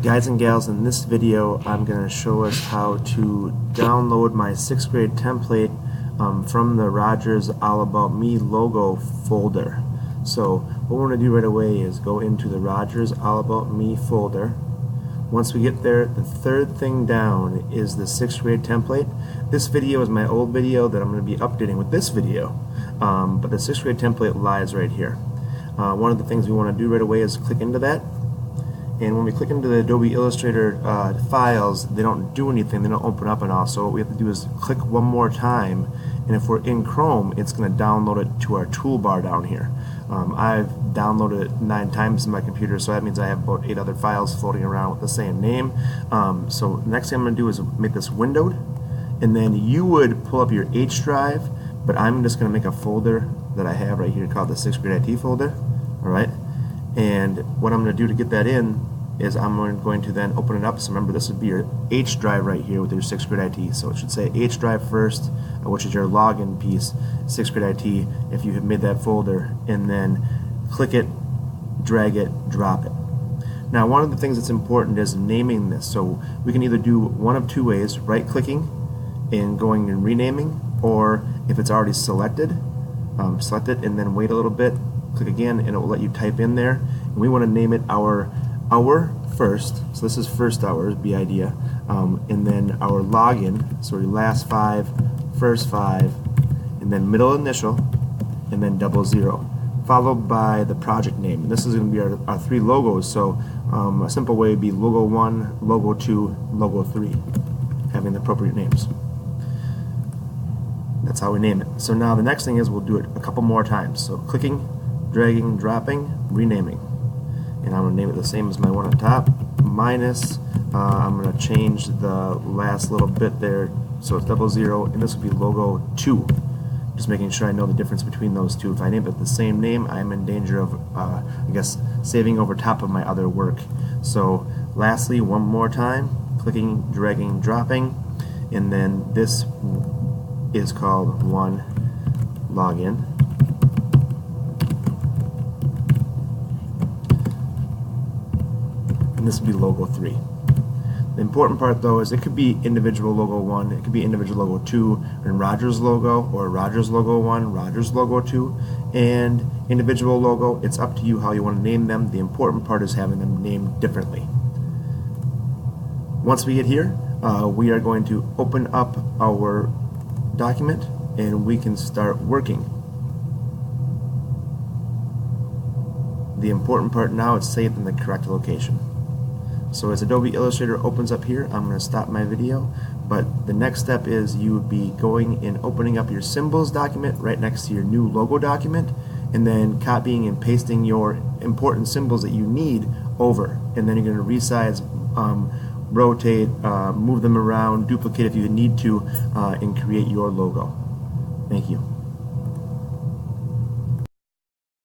Guys and gals, in this video I'm going to show us how to download my 6th grade template from the Rogers All About Me logo folder. So what we're going to do right away is go into the Rogers All About Me folder. Once we get there, the third thing down is the 6th grade template. This video is my old video that I'm going to be updating with this video, but the 6th grade template lies right here. One of the things we want to do right away is click into that. And when we click into the Adobe Illustrator files, they don't do anything, they don't open up and all. So what we have to do is click one more time, and if we're in Chrome, it's going to download it to our toolbar down here. I've downloaded it 9 times in my computer, so that means I have about 8 other files floating around with the same name. So the next thing I'm going to do is make this windowed, and then you would pull up your H drive, but I'm just going to make a folder that I have right here called the 6th grade IT folder. Alright? And what I'm going to do to get that in is I'm going to then open it up. So remember, this would be your H drive right here with your 6th grade IT. So it should say H drive first, which is your login piece, 6th grade IT, if you have made that folder, and then click it, drag it, drop it. Now, one of the things that's important is naming this. So we can either do one of 2 ways: right clicking and going and renaming, or if it's already selected, select it and then wait a little bit, click again, and it will let you type in there. And we want to name it our hour first, so this is first hour, be idea, and then our login, so your last 5, first 5, and then middle initial, and then 00, followed by the project name. And this is going to be our 3 logos, so a simple way would be logo 1, logo 2, logo 3, having the appropriate names. That's how we name it. So now the next thing is we'll do it a couple more times. So clicking, dragging, dropping, renaming. And I'm going to name it the same as my one on top, minus, I'm going to change the last little bit there, so it's 00, and this will be logo 2. Just making sure I know the difference between those two. If I name it the same name, I'm in danger of, I guess, saving over top of my other work. So lastly, one more time, clicking, dragging, dropping, and then this is called one login. And this would be logo 3. The important part though is it could be individual logo 1, it could be individual logo 2, and Rogers logo, or Rogers logo 1, Rogers logo 2, and individual logo. It's up to you how you want to name them. The important part is having them named differently. Once we get here, we are going to open up our document and we can start working. The important part now is saved in the correct location. So as Adobe Illustrator opens up here, I'm going to stop my video, but the next step is you would be going and opening up your symbols document right next to your new logo document, and then copying and pasting your important symbols that you need over, and then you're going to resize, rotate, move them around, duplicate if you need to, and create your logo. Thank you.